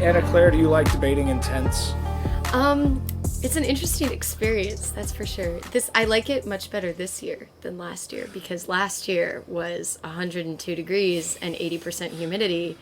Anna Claire, do you like debating intense? It's an interesting experience, that's for sure. I like it much better this year than last year because last year was 102 degrees and 80% humidity.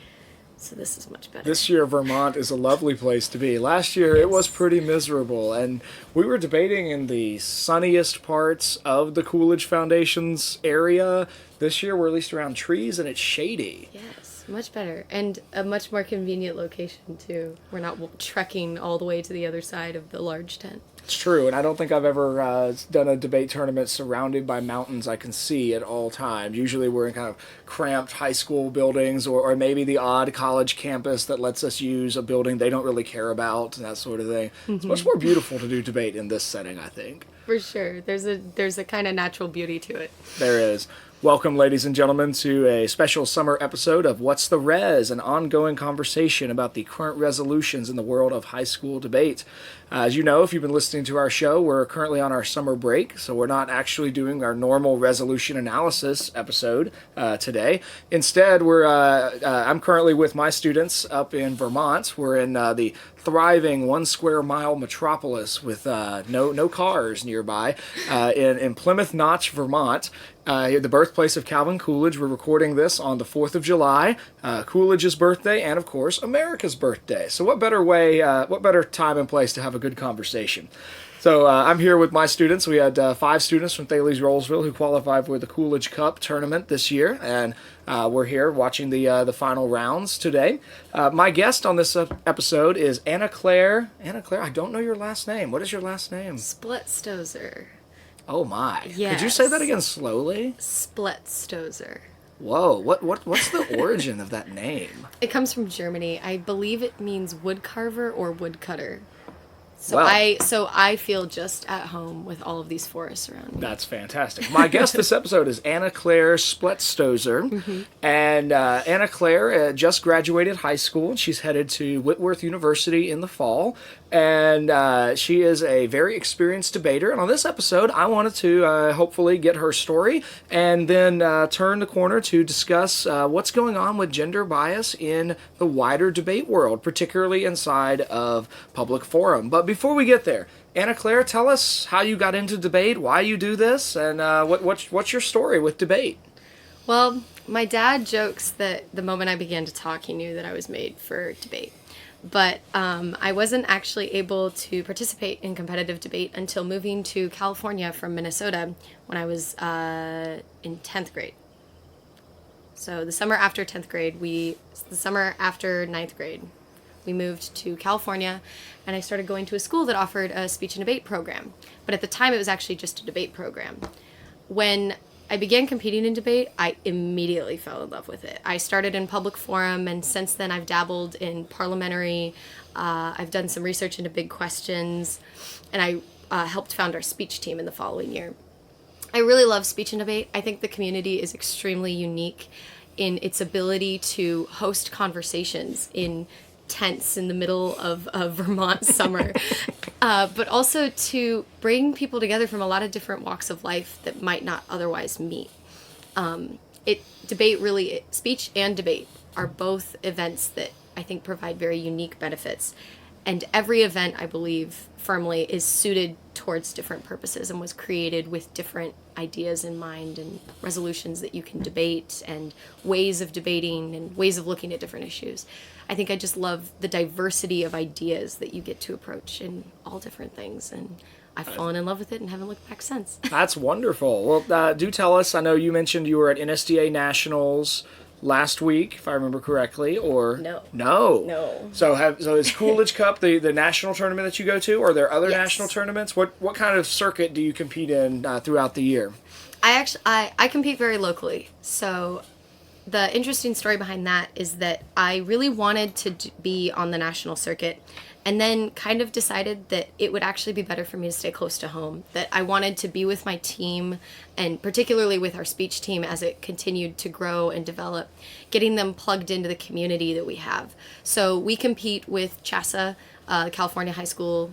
So this is much better. This year, Vermont is a lovely place to be. Last year, it was Yes. pretty miserable, and we were debating in the sunniest parts of the Coolidge Foundation's area. This year, we're at least around trees, and it's shady. Yes, much better. And a much more convenient location, too. We're not trekking all the way to the other side of the large tent. It's true, and I don't think I've ever done a debate tournament surrounded by mountains I can see at all times. Usually we're in kind of cramped high school buildings or maybe the odd college campus that lets us use a building they don't really care about, and that sort of thing. It's much more beautiful to do debate in this setting, I think. For sure. There's a kind of natural beauty to it. There is. Welcome, ladies and gentlemen, to a special summer episode of What's the Res, an ongoing conversation about the current resolutions in the world of high school debate. As you know, if you've been listening to our show, we're currently on our summer break, so we're not actually doing our normal resolution analysis episode today. Instead, I'm currently with my students up in Vermont. We're in the thriving 1 square mile metropolis with no cars nearby in Plymouth Notch, Vermont. The birthplace of Calvin Coolidge. We're recording this on the 4th of July, Coolidge's birthday, and of course, America's birthday. So what better time and place to have a good conversation? So I'm here with my students. We had 5 students from Thales Rollsville who qualified for the Coolidge Cup tournament this year, and we're here watching the final rounds today. My guest on this episode is Anna Claire. Anna Claire, I don't know your last name. What is your last name? Spletstozer. Oh my! Yes. Could you say that again slowly? Spletstozer. Whoa! What's the origin of that name? It comes from Germany. I believe it means woodcarver or woodcutter. Well, So I feel just at home with all of these forests around me. That's fantastic. My guest this episode is Anna Claire Spletstozer. And Anna Claire just graduated high school. She's headed to Whitworth University in the fall. And she is a very experienced debater. And on this episode, I wanted to hopefully get her story and then turn the corner to discuss what's going on with gender bias in the wider debate world, particularly inside of public forum. But before we get there, Anna Claire, tell us how you got into debate, why you do this, and what's your story with debate? Well, my dad jokes that the moment I began to talk, he knew that I was made for debate. But I wasn't actually able to participate in competitive debate until moving to California from Minnesota when I was in 10th grade. So the summer after 10th grade, the summer after 9th grade, we moved to California, and I started going to a school that offered a speech and debate program. But at the time, it was actually just a debate program. When I began competing in debate, I immediately fell in love with it. I started in public forum, and since then I've dabbled in parliamentary. I've done some research into big questions, and I helped found our speech team in the following year. I really love speech and debate. I think the community is extremely unique in its ability to host conversations in tents in the middle of Vermont summer, but also to bring people together from a lot of different walks of life that might not otherwise meet. Speech and debate are both events that I think provide very unique benefits. And every event, I believe firmly, is suited towards different purposes and was created with different ideas in mind and resolutions that you can debate and ways of debating and ways of looking at different issues. I think I just love the diversity of ideas that you get to approach in all different things, and I've fallen in love with it and haven't looked back since. That's wonderful. Well, do tell us. I know you mentioned you were at NSDA Nationals last week, if I remember correctly, or No. No. So is Coolidge Cup the national tournament that you go to, or are there other Yes. national tournaments? What kind of circuit do you compete in throughout the year? I compete very locally, so the interesting story behind that is that I really wanted to be on the national circuit, and then kind of decided that it would actually be better for me to stay close to home, that I wanted to be with my team, and particularly with our speech team as it continued to grow and develop, getting them plugged into the community that we have. So we compete with CHASA, California High School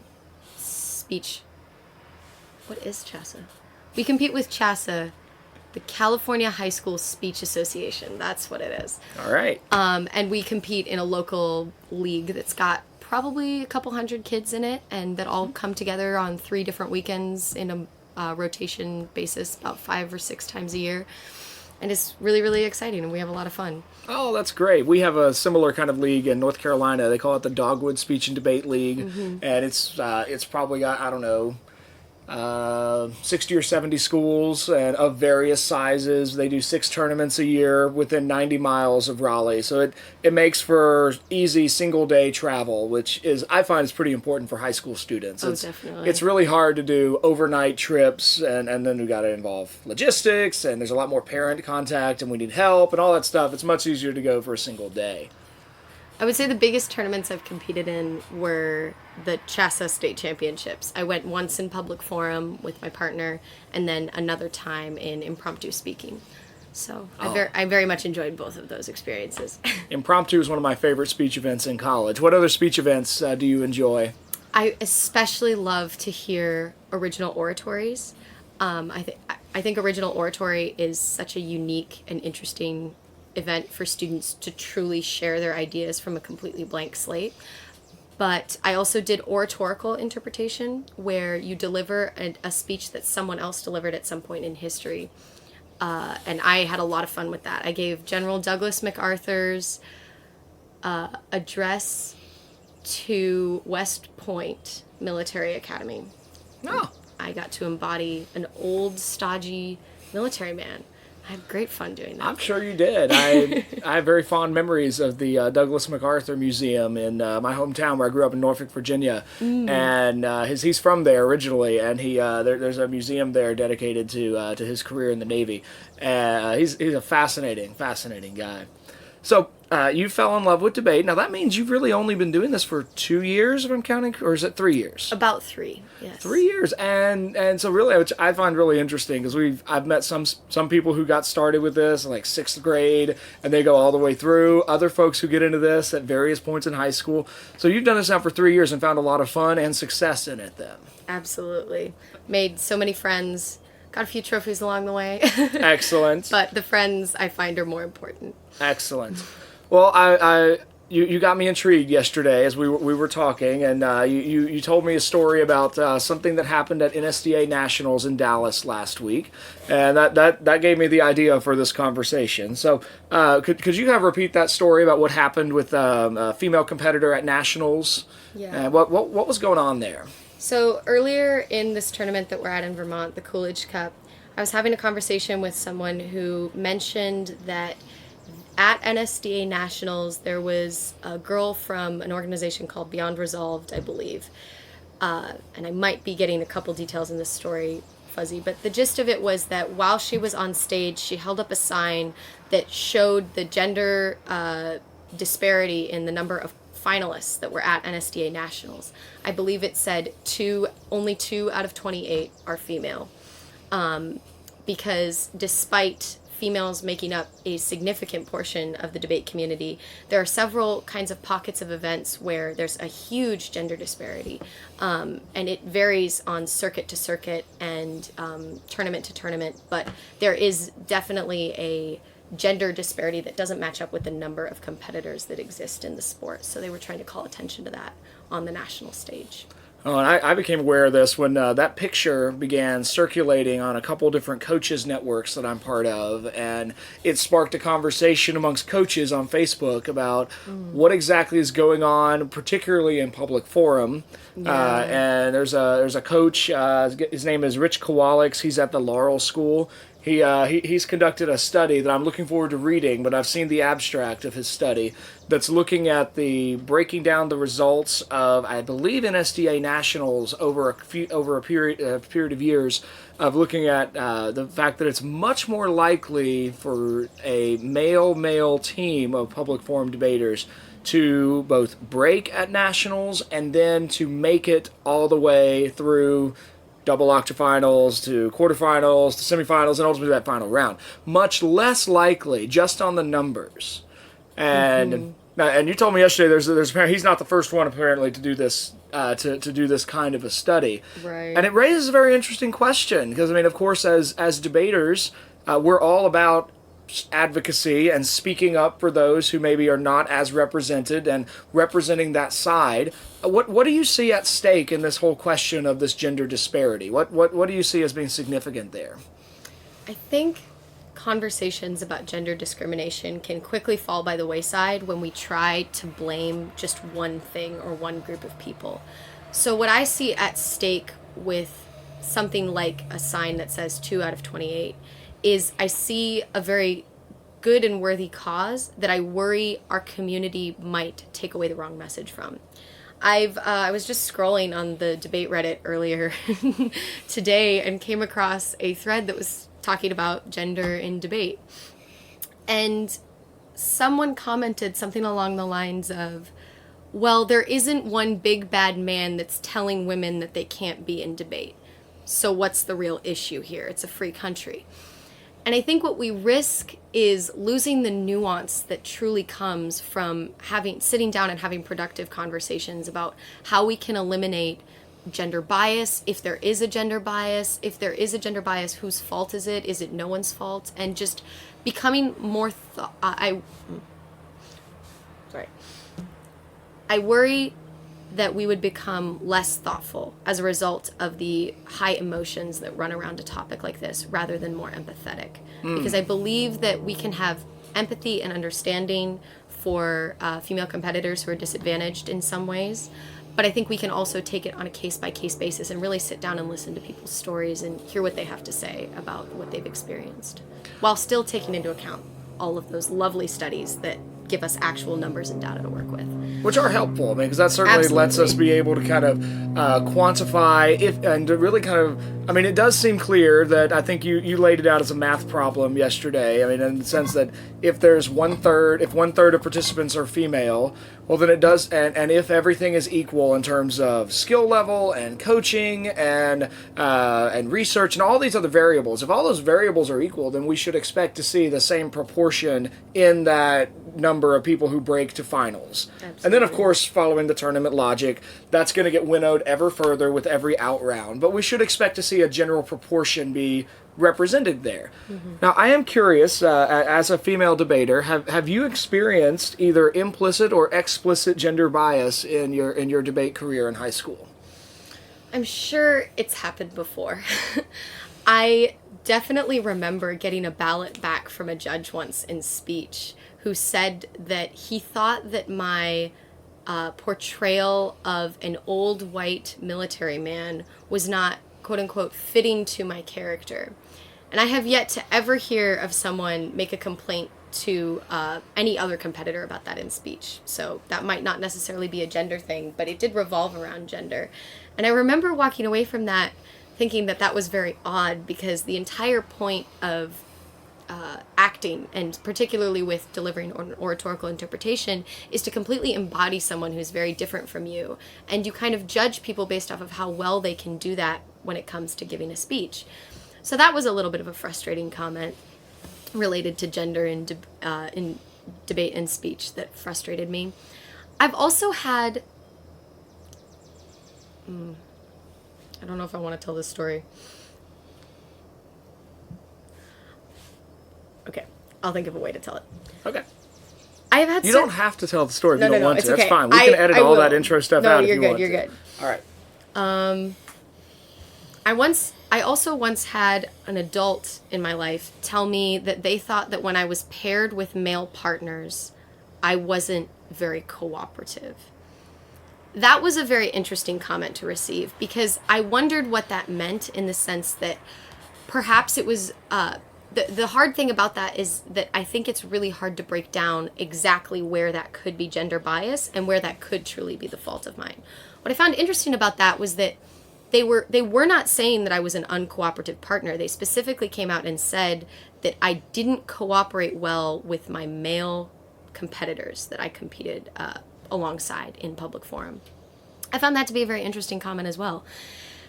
Speech. What is CHASA? We compete with CHASA The California High School Speech Association. That's what it is. All right. And we compete in a local league that's got probably a couple hundred kids in it, and that all come together on 3 different weekends in a rotation basis, about 5 or 6 times a year. And it's really, really exciting, and we have a lot of fun. Oh, that's great. We have a similar kind of league in North Carolina. They call it the Dogwood Speech and Debate League, and it's probably got, I don't know, 60 or 70 schools and of various sizes. They do 6 tournaments a year within 90 miles of Raleigh. So it makes for easy single day travel, which is, I find, is pretty important for high school students. Definitely. It's really hard to do overnight trips, and then we got to involve logistics, and there's a lot more parent contact, and we need help and all that stuff. It's much easier to go for a single day. I would say the biggest tournaments I've competed in were the CHSA State Championships. I went once in public forum with my partner, and then another time in impromptu speaking. So I very much enjoyed both of those experiences. Impromptu is one of my favorite speech events in college. What other speech events do you enjoy? I especially love to hear original oratories. I think original oratory is such a unique and interesting event for students to truly share their ideas from a completely blank slate. But I also did oratorical interpretation, where you deliver a speech that someone else delivered at some point in history. And I had a lot of fun with that. I gave General Douglas MacArthur's address to West Point Military Academy. Oh. I got to embody an old, stodgy military man. I had great fun doing that. I'm sure you did. I have very fond memories of the Douglas MacArthur Museum in my hometown where I grew up in Norfolk, Virginia. And he's from there originally, and there's a museum there dedicated to his career in the Navy. He's a fascinating guy. So you fell in love with debate. Now that means you've really only been doing this for 2 years, if I'm counting, or is it 3 years? About 3, yes. 3 years, and so really, which I find really interesting, because I've met some people who got started with this in like 6th grade, and they go all the way through. Other folks who get into this at various points in high school. So you've done this now for 3 years and found a lot of fun and success in it. Then Absolutely, made so many friends. Got a few trophies along the way. Excellent. But the friends I find are more important. Excellent. Well, you got me intrigued yesterday as we were talking, and you told me a story about something that happened at NSDA Nationals in Dallas last week, and that gave me the idea for this conversation. So could you kind of repeat that story about what happened with a female competitor at Nationals? Yeah. What was going on there? So earlier in this tournament that we're at in Vermont, the Coolidge Cup, I was having a conversation with someone who mentioned that at NSDA Nationals there was a girl from an organization called Beyond Resolved, I believe. And I might be getting a couple details in this story fuzzy, but the gist of it was that while she was on stage, she held up a sign that showed the gender disparity in the number of finalists that were at NSDA Nationals. I believe it said only 2 out of 28 are female. Because despite females making up a significant portion of the debate community, there are several kinds of pockets of events where there's a huge gender disparity. And it varies on circuit to circuit and tournament to tournament, but there is definitely a gender disparity that doesn't match up with the number of competitors that exist in the sport. So they were trying to call attention to that on the national stage. Oh, and I became aware of this when that picture began circulating on a couple different coaches networks that I'm part of, and it sparked a conversation amongst coaches on Facebook about what exactly is going on, particularly in public forum. Yeah. And there's a coach. His name is Rich Kowalik. He's at the Laurel School. He's conducted a study that I'm looking forward to reading, but I've seen the abstract of his study that's looking at breaking down the results of, I believe, NSDA Nationals over a period of years, of looking at the fact that it's much more likely for a male team of public forum debaters to both break at Nationals and then to make it all the way through double octafinals to quarterfinals to semifinals and ultimately that final round. Much less likely, just on the numbers. And and you told me yesterday there's he's not the first one apparently to do this to do this kind of a study. Right. And it raises a very interesting question because, I mean, of course, as debaters, we're all about advocacy and speaking up for those who maybe are not as represented and representing that side. What do you see at stake in this whole question of this gender disparity? What do you see as being significant there? I think conversations about gender discrimination can quickly fall by the wayside when we try to blame just one thing or one group of people. So what I see at stake with something like a sign that says 2 out of 28 is I see a very good and worthy cause that I worry our community might take away the wrong message from. I was just scrolling on the debate Reddit earlier today and came across a thread that was talking about gender in debate. And someone commented something along the lines of, well, there isn't one big bad man that's telling women that they can't be in debate. So what's the real issue here? It's a free country. And I think what we risk is losing the nuance that truly comes from sitting down and having productive conversations about how we can eliminate gender bias, if there is a gender bias. If there is a gender bias, whose fault is it? Is it no one's fault? And just becoming more I worry that we would become less thoughtful as a result of the high emotions that run around a topic like this rather than more empathetic. Because I believe that we can have empathy and understanding for female competitors who are disadvantaged in some ways, but I think we can also take it on a case-by-case basis and really sit down and listen to people's stories and hear what they have to say about what they've experienced, while still taking into account all of those lovely studies that give us actual numbers and data to work with. Which are helpful, because that certainly lets us be able to kind of quantify and to really kind of, it does seem clear that I think you laid it out as a math problem yesterday. In the sense that if there's if one third of participants are female, well then it does, and if everything is equal in terms of skill level and coaching and research and all these other variables, if all those variables are equal, then we should expect to see the same proportion in that number of people who break to finals. Absolutely. And then, of course, following the tournament logic, that's going to get winnowed ever further with every out round. But we should expect to see a general proportion be represented there. Mm-hmm. Now, I am curious, as a female debater, have you experienced either implicit or explicit gender bias in your debate career in high school? I'm sure it's happened before. I definitely remember getting a ballot back from a judge once in speech who said that he thought that my portrayal of an old white military man was not, quote unquote, fitting to my character. And I have yet to ever hear of someone make a complaint to any other competitor about that in speech. So that might not necessarily be a gender thing, but it did revolve around gender. And I remember walking away from that thinking that that was very odd, because the entire point of acting, and particularly with delivering an oratorical interpretation, is to completely embody someone who's very different from you. And you kind of judge people based off of how well they can do that when it comes to giving a speech. So that was a little bit of a frustrating comment related to gender in debate and speech that frustrated me. I've also had... I don't know if I want to tell this story. Okay, I'll think of a way to tell it. Okay. I have had. You don't have to tell the story if you don't want to. It's okay. That's fine. We can edit all that intro stuff out if you want to. You're good. All right. I also once had an adult in my life tell me that they thought that when I was paired with male partners, I wasn't very cooperative. That was a very interesting comment to receive, because I wondered what that meant, in the sense that perhaps it was... The hard thing about that is that I think it's really hard to break down exactly where that could be gender bias and where that could truly be the fault of mine. What I found interesting about that was that they were not saying that I was an uncooperative partner. They specifically came out and said that I didn't cooperate well with my male competitors that I competed alongside in public forum. I found that to be a very interesting comment as well.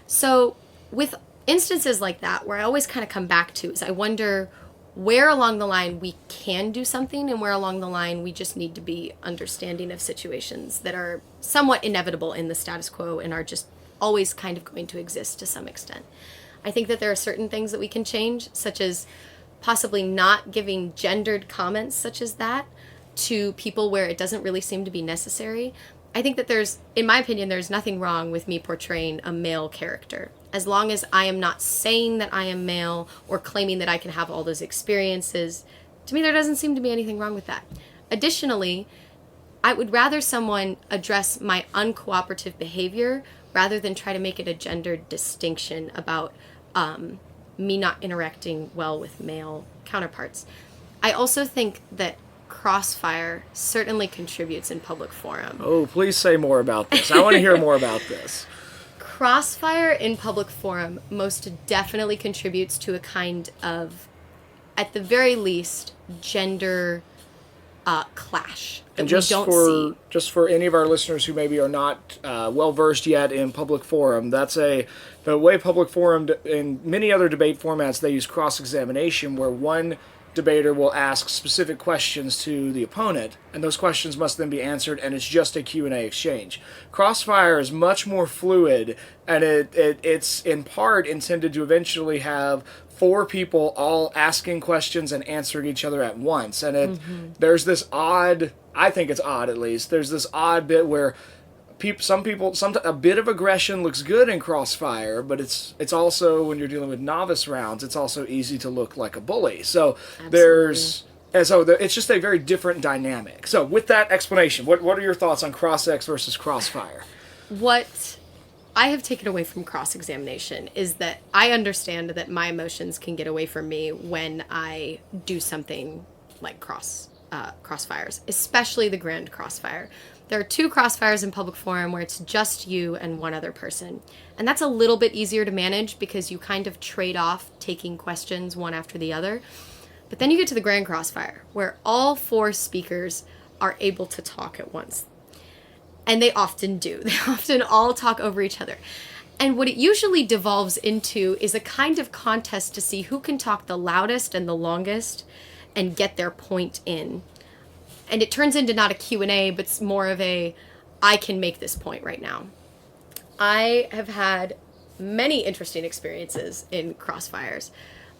So with instances like that, where I always kind of come back to is I wonder where along the line we can do something and where along the line we just need to be understanding of situations that are somewhat inevitable in the status quo and are just always kind of going to exist to some extent. I think that there are certain things that we can change, such as possibly not giving gendered comments such as that to people where it doesn't really seem to be necessary. I think that in my opinion, there's nothing wrong with me portraying a male character. As long as I am not saying that I am male or claiming that I can have all those experiences, to me there doesn't seem to be anything wrong with that. Additionally, I would rather someone address my uncooperative behavior rather than try to make it a gendered distinction about me not interacting well with male counterparts. I also think that crossfire certainly contributes in public forum. Oh, please say more about this. I want to hear more about this. Crossfire in public forum most definitely contributes to a kind of, at the very least, gender clash that And just we don't see. just for any of our listeners who maybe are not well versed yet in public forum, the way public forum in many other debate formats, they use cross examination, where one debater will ask specific questions to the opponent, and those questions must then be answered, and it's just a Q&A exchange. Crossfire is much more fluid, and it's in part intended to eventually have four people all asking questions and answering each other at once. And there's this odd, I think it's odd at least, there's this odd bit where a bit of aggression looks good in crossfire, but it's also, when you're dealing with novice rounds, it's also easy to look like a bully. So it's just a very different dynamic. So with that explanation, what are your thoughts on cross-ex versus crossfire? What I have taken away from cross-examination is that I understand that my emotions can get away from me when I do something like crossfires, especially the grand crossfire. There are two crossfires in public forum where it's just you and one other person. And that's a little bit easier to manage because you kind of trade off taking questions one after the other. But then you get to the grand crossfire where all four speakers are able to talk at once. And they often do. They often all talk over each other. And what it usually devolves into is a kind of contest to see who can talk the loudest and the longest and get their point in. And it turns into not a Q&A, but it's more of I can make this point right now. I have had many interesting experiences in crossfires.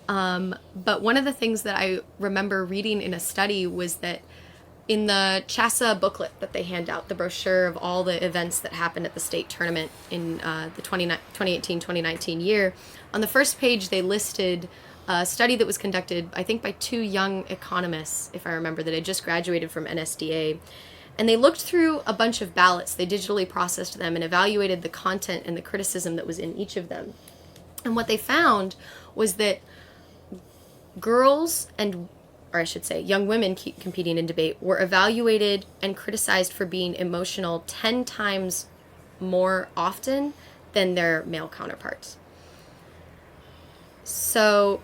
But one of the things that I remember reading in a study was that in the CHASA booklet that they hand out, the brochure of all the events that happened at the state tournament in the 2018-2019 year, on the first page they listed a study that was conducted, I think, by two young economists, if I remember, that had just graduated from NSDA. And they looked through a bunch of ballots, they digitally processed them, and evaluated the content and the criticism that was in each of them. And what they found was that young women competing in debate were evaluated and criticized for being emotional 10 times more often than their male counterparts. So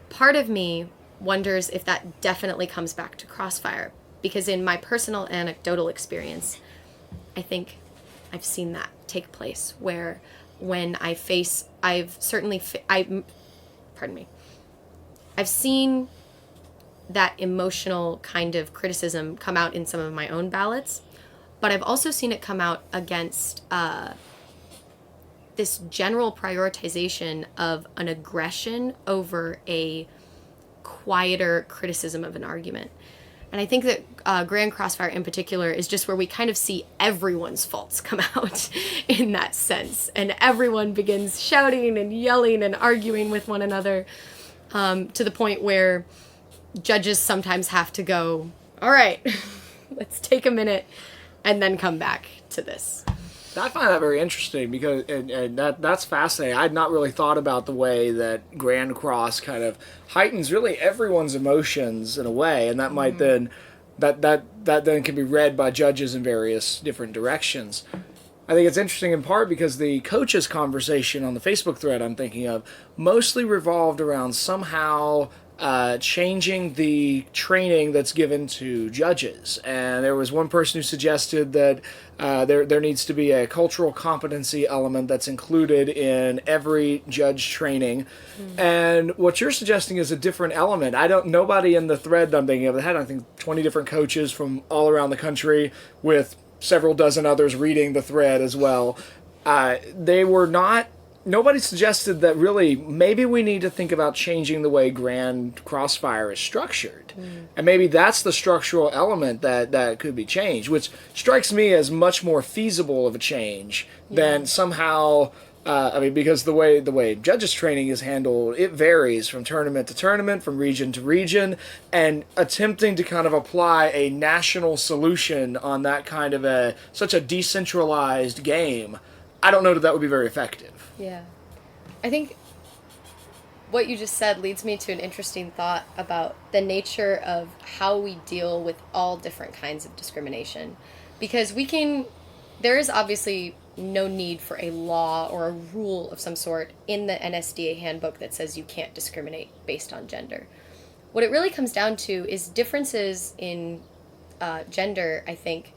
part of me wonders if that definitely comes back to crossfire, because in my personal anecdotal experience, I think I've seen that take place where when I've seen that emotional kind of criticism come out in some of my own ballots, but I've also seen it come out against this general prioritization of an aggression over a quieter criticism of an argument. And I think that Grand Crossfire in particular is just where we kind of see everyone's faults come out in that sense. And everyone begins shouting and yelling and arguing with one another to the point where judges sometimes have to go, all right, let's take a minute and then come back to this. I find that very interesting because and that's fascinating. I'd not really thought about the way that Grand Cross kind of heightens really everyone's emotions in a way, and that might then that then can be read by judges in various different directions. I think it's interesting in part because the coaches' conversation on the Facebook thread I'm thinking of mostly revolved around somehow changing the training that's given to judges. And there was one person who suggested that there needs to be a cultural competency element that's included in every judge training. And what you're suggesting is a different element. Nobody in the thread that I'm thinking of had, I think, 20 different coaches from all around the country with several dozen others reading the thread as well. They were not nobody suggested that really maybe we need to think about changing the way Grand Crossfire is structured. And maybe that's the structural element that could be changed, which strikes me as much more feasible of a change than somehow, because the way judges training is handled, it varies from tournament to tournament, from region to region, and attempting to kind of apply a national solution on that kind of such a decentralized game, I don't know that would be very effective. Yeah. I think what you just said leads me to an interesting thought about the nature of how we deal with all different kinds of discrimination. Because there is obviously no need for a law or a rule of some sort in the NSDA handbook that says you can't discriminate based on gender. What it really comes down to is differences in gender, I think,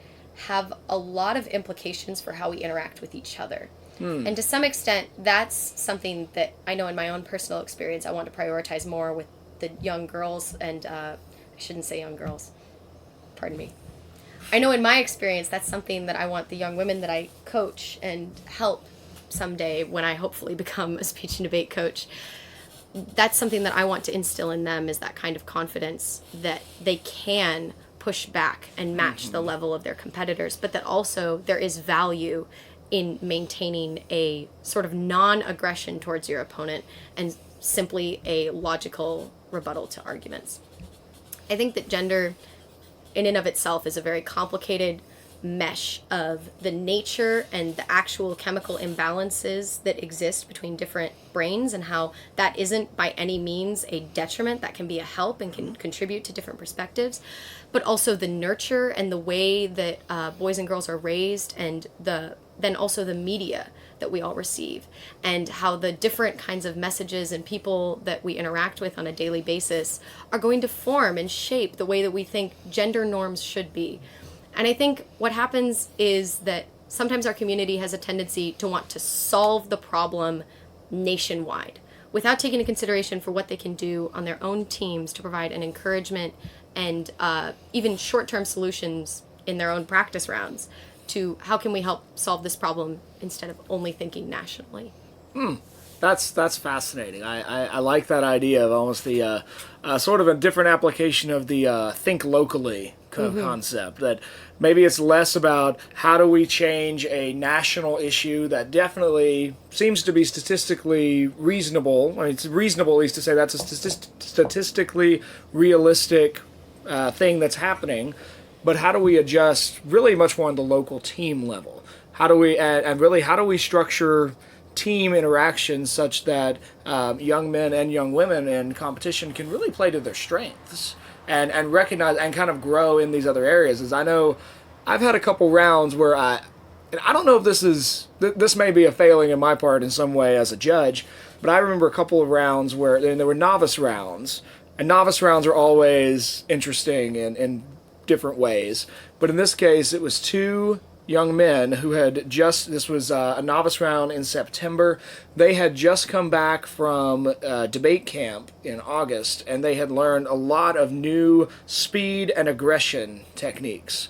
have a lot of implications for how we interact with each other. And to some extent, that's something that I know in my own personal experience I want to prioritize more with the young girls, and I shouldn't say young girls, pardon me. I know in my experience that's something that I want the young women that I coach and help someday when I hopefully become a speech and debate coach. That's something that I want to instill in them, is that kind of confidence that they can push back and match the level of their competitors, but that also there is value in maintaining a sort of non-aggression towards your opponent and simply a logical rebuttal to arguments. I think that gender in and of itself is a very complicated mesh of the nature and the actual chemical imbalances that exist between different brains, and how that isn't by any means a detriment, that can be a help and can contribute to different perspectives, but also the nurture and the way that boys and girls are raised, and then also the media that we all receive, and how the different kinds of messages and people that we interact with on a daily basis are going to form and shape the way that we think gender norms should be. And I think what happens is that sometimes our community has a tendency to want to solve the problem nationwide without taking into consideration for what they can do on their own teams to provide an encouragement and even short-term solutions in their own practice rounds to how can we help solve this problem instead of only thinking nationally. That's fascinating. I like that idea of almost the sort of a different application of the think locally concept, that maybe it's less about how do we change a national issue that definitely seems to be statistically reasonable. I mean, it's reasonable at least to say that's a statistically realistic thing that's happening, but how do we adjust really much more on the local team level? How do we, and really how do we structure team interactions such that young men and young women in competition can really play to their strengths and recognize and kind of grow in these other areas? As I know, I've had a couple rounds where and I don't know if this may be a failing in my part in some way as a judge, but I remember a couple of rounds where, and there were novice rounds, and novice rounds are always interesting in different ways. But in this case, it was two young men who had this was a novice round in September. They had just come back from debate camp in August, and they had learned a lot of new speed and aggression techniques.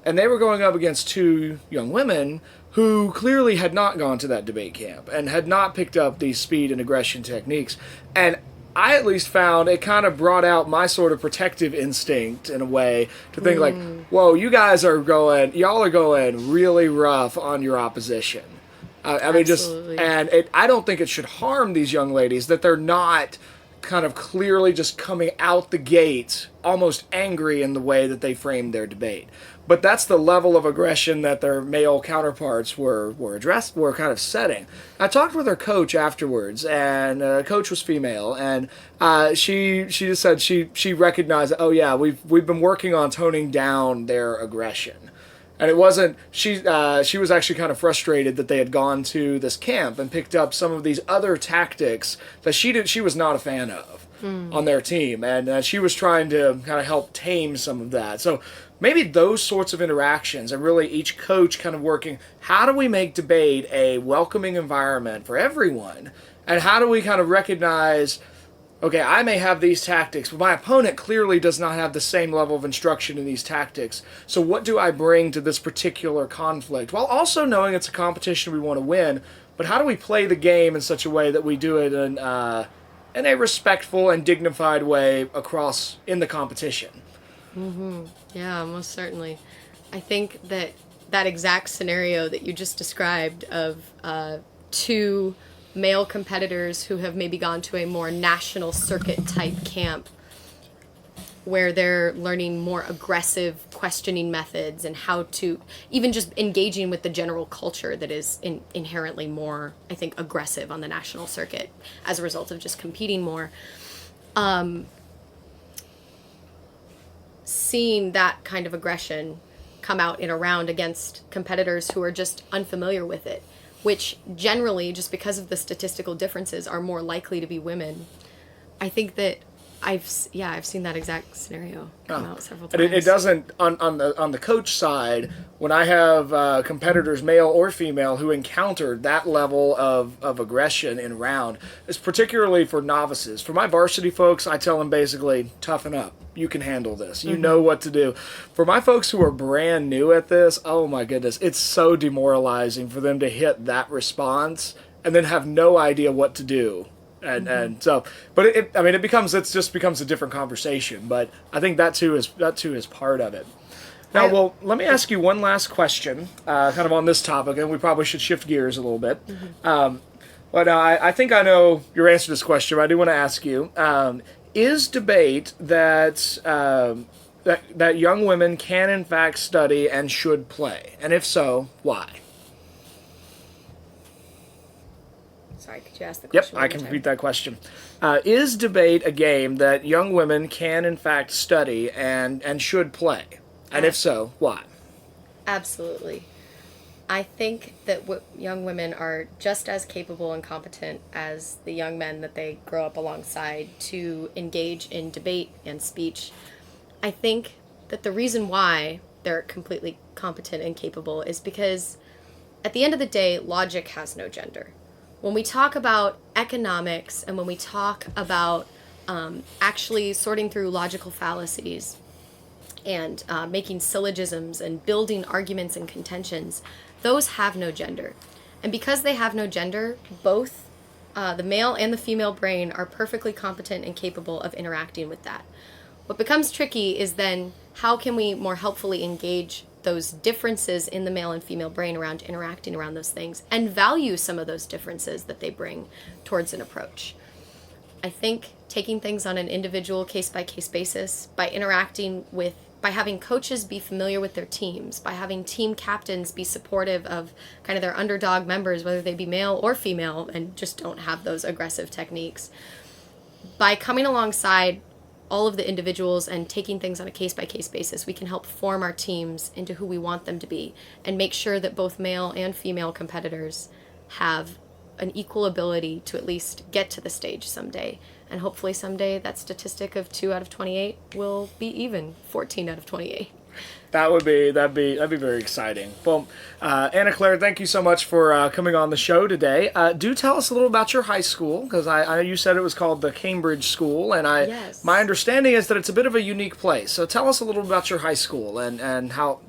And they were going up against two young women who clearly had not gone to that debate camp and had not picked up these speed and aggression techniques. And I at least found it kind of brought out my sort of protective instinct in a way to think like, whoa, y'all are going really rough on your opposition. I mean, I don't think it should harm these young ladies that they're not kind of clearly just coming out the gate almost angry in the way that they framed their debate. But that's the level of aggression that their male counterparts were kind of setting. I talked with her coach afterwards, and coach was female, and she just said she recognized, oh yeah, we've been working on toning down their aggression. And it wasn't, she was actually kind of frustrated that they had gone to this camp and picked up some of these other tactics that she was not a fan of on their team, and she was trying to kind of help tame some of that. So maybe those sorts of interactions, and really each coach kind of working, how do we make debate a welcoming environment for everyone? And how do we kind of recognize, okay, I may have these tactics, but my opponent clearly does not have the same level of instruction in these tactics. So what do I bring to this particular conflict? While also knowing it's a competition we want to win, but how do we play the game in such a way that we do it in a respectful and dignified way across in the competition? Yeah, most certainly. I think that exact scenario that you just described of two male competitors who have maybe gone to a more national circuit type camp where they're learning more aggressive questioning methods and how to even just engaging with the general culture that is inherently more, I think, aggressive on the national circuit as a result of just competing more. Seeing that kind of aggression come out in a round against competitors who are just unfamiliar with it, which generally, just because of the statistical differences, are more likely to be women. I think that I've seen that exact scenario come out several times. It doesn't on the coach side. When I have competitors, male or female, who encounter that level of aggression in round, it's particularly for novices. For my varsity folks, I tell them basically, toughen up. You can handle this. You know what to do. For my folks who are brand new at this, oh my goodness, it's so demoralizing for them to hit that response and then have no idea what to do. And so, but it just becomes a different conversation. But I think that too is part of it. Now, well, let me ask you one last question, kind of on this topic, and we probably should shift gears a little bit. But I think I know your answer to this question, but I do want to ask you: is debate that young women can in fact study and should play, and if so, why? Sorry, could you ask the question? Yep, I can repeat that question. Is debate a game that young women can in fact study and should play? And if so, why? Absolutely. I think that young women are just as capable and competent as the young men that they grow up alongside to engage in debate and speech. I think that the reason why they're completely competent and capable is because at the end of the day, logic has no gender. When we talk about economics and when we talk about actually sorting through logical fallacies and making syllogisms and building arguments and contentions, those have no gender. And because they have no gender, both the male and the female brain are perfectly competent and capable of interacting with that. What becomes tricky is then how can we more helpfully engage those differences in the male and female brain around interacting around those things and value some of those differences that they bring towards an approach. I think taking things on an individual case-by-case basis, by having coaches be familiar with their teams, by having team captains be supportive of kind of their underdog members, whether they be male or female, and just don't have those aggressive techniques. By coming alongside all of the individuals and taking things on a case-by-case basis, we can help form our teams into who we want them to be and make sure that both male and female competitors have an equal ability to at least get to the stage someday. And hopefully someday that statistic of 2 out of 28 will be even 14 out of 28. That'd be very exciting. Well, Anna Claire, thank you so much for coming on the show today. Do tell us a little about your high school, because I know you said it was called the Cambridge School, and Yes. My understanding is that it's a bit of a unique place. So tell us a little about your high school and how.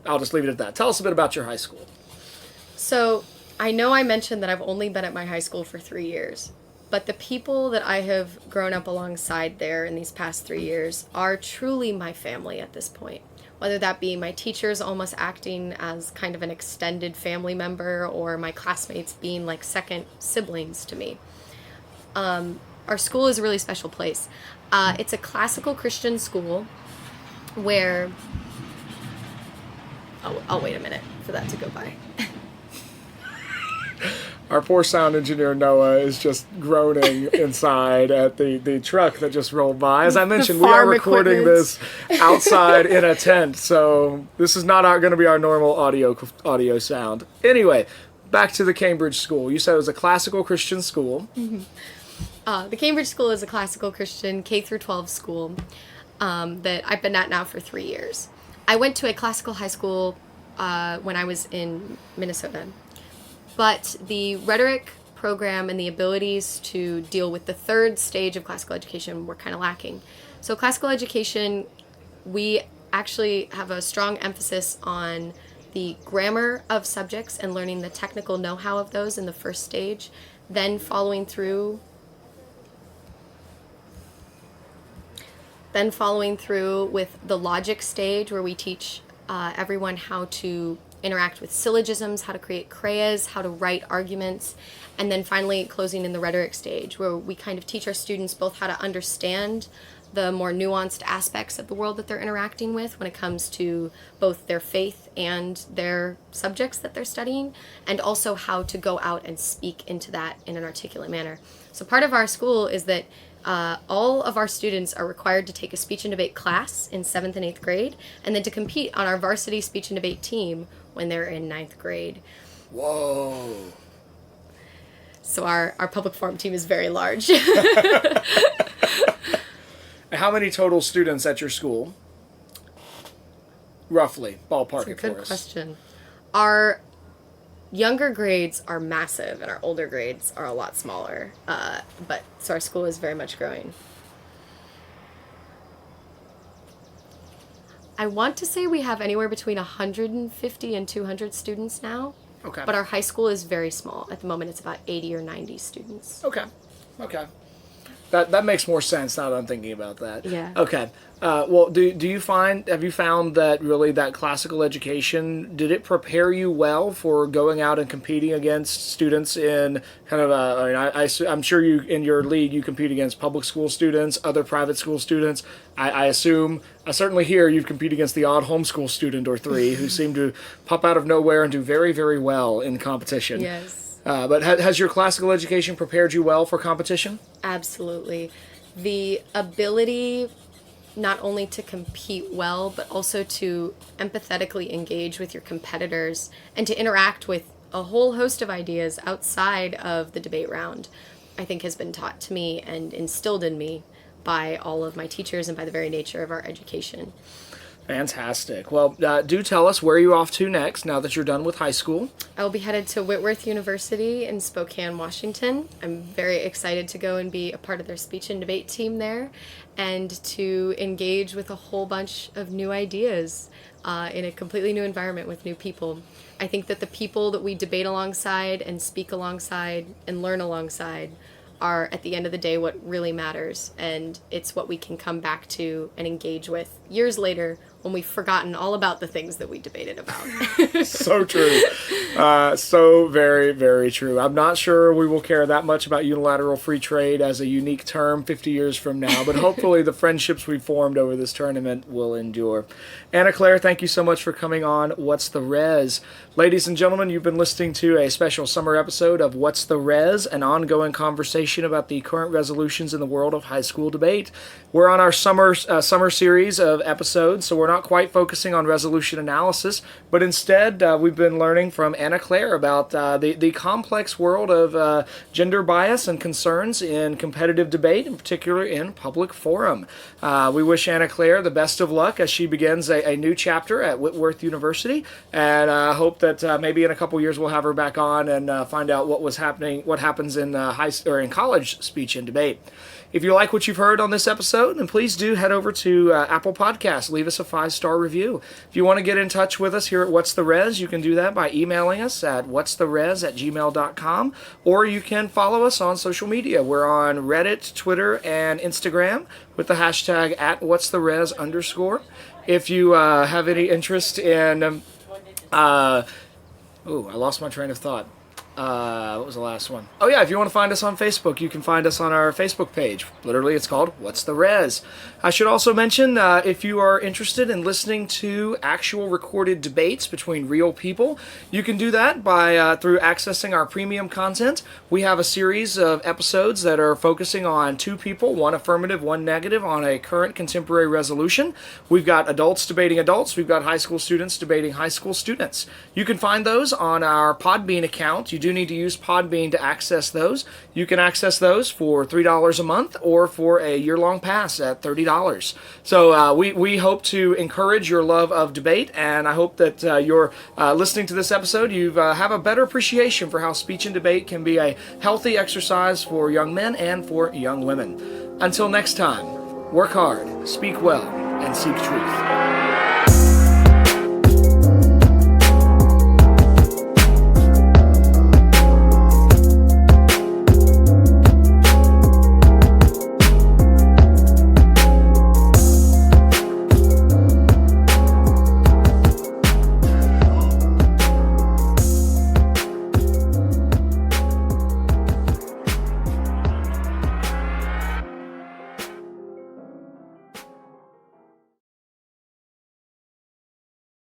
I'll just leave it at that. Tell us a bit about your high school. So I know I mentioned that I've only been at my high school for 3 years, but the people that I have grown up alongside there in these past 3 years are truly my family at this point. Whether that be my teachers almost acting as kind of an extended family member or my classmates being like second siblings to me. Our school is a really special place. It's a classical Christian school where... I'll wait a minute for that to go by. Our poor sound engineer, Noah, is just groaning inside at the truck that just rolled by. As I mentioned, we are recording this outside in a tent, so this is not going to be our normal audio sound. Anyway, back to the Cambridge School. You said it was a classical Christian school. Mm-hmm. The Cambridge School is a classical Christian K-12 school that I've been at now for 3 years. I went to a classical high school when I was in Minnesota. But the rhetoric program and the abilities to deal with the third stage of classical education were kind of lacking. So classical education, we actually have a strong emphasis on the grammar of subjects and learning the technical know-how of those in the first stage, then following through with the logic stage, where we teach everyone how to interact with syllogisms, how to create crayas, how to write arguments, and then finally closing in the rhetoric stage, where we kind of teach our students both how to understand the more nuanced aspects of the world that they're interacting with when it comes to both their faith and their subjects that they're studying, and also how to go out and speak into that in an articulate manner. So part of our school is that all of our students are required to take a speech and debate class in 7th and 8th grade, and then to compete on our varsity speech and debate team when they're in 9th grade. Whoa. So our public forum team is very large. How many total students at your school? Roughly, ballpark it for us. Good question. Our younger grades are massive, and our older grades are a lot smaller. So our school is very much growing. I want to say we have anywhere between 150 and 200 students now. Okay. But our high school is very small. At the moment, it's about 80 or 90 students. Okay. That makes more sense now that I'm thinking about that. Yeah. Okay. Well, have you found that really that classical education, did it prepare you well for going out and competing against students in kind of I'm sure you, in your league, you compete against public school students, other private school students. I assume, I certainly hear you've competed against the odd homeschool student or three who seem to pop out of nowhere and do very, very well in competition. Yes. But has your classical education prepared you well for competition? Absolutely. The ability not only to compete well, but also to empathetically engage with your competitors and to interact with a whole host of ideas outside of the debate round, I think has been taught to me and instilled in me by all of my teachers and by the very nature of our education. Fantastic. Well, do tell us where you're off to next now that you're done with high school. I will be headed to Whitworth University in Spokane, Washington. I'm very excited to go and be a part of their speech and debate team there and to engage with a whole bunch of new ideas in a completely new environment with new people. I think that the people that we debate alongside and speak alongside and learn alongside are, at the end of the day, what really matters, and it's what we can come back to and engage with years later when we've forgotten all about the things that we debated about. So true. So very, very true. I'm not sure we will care that much about unilateral free trade as a unique term 50 years from now, but hopefully the friendships we formed over this tournament will endure. Anna Claire, thank you so much for coming on What's the Res? Ladies and gentlemen, you've been listening to a special summer episode of What's the Res, an ongoing conversation about the current resolutions in the world of high school debate. We're on our summer series of episodes, so we're not quite focusing on resolution analysis, but instead we've been learning from Anna Claire about the complex world of gender bias and concerns in competitive debate, in particular in public forum. We wish Anna Claire the best of luck as she begins a new chapter at Whitworth University, and hope that maybe in a couple years we'll have her back on and find out what happens in in college speech and debate. If you like what you've heard on this episode, then please do head over to Apple Podcasts. Leave us a 5-star review. If you want to get in touch with us here at What's the Res, you can do that by emailing us at whatsttheres@gmail.com, or you can follow us on social media. We're on Reddit, Twitter, and Instagram with the hashtag @whatsttheres_. If you have any interest in... I lost my train of thought. What was the last one? Oh yeah, if you want to find us on Facebook, you can find us on our Facebook page. Literally, it's called What's the Res? I should also mention, if you are interested in listening to actual recorded debates between real people, you can do that by through accessing our premium content. We have a series of episodes that are focusing on two people, one affirmative, one negative, on a current contemporary resolution. We've got adults debating adults. We've got high school students debating high school students. You can find those on our Podbean account. You do need to use Podbean to access those. You can access those for $3 a month or for a year-long pass at $30. So we hope to encourage your love of debate, and I hope that you're listening to this episode, you have a better appreciation for how speech and debate can be a healthy exercise for young men and for young women. Until next time, work hard, speak well, and seek truth.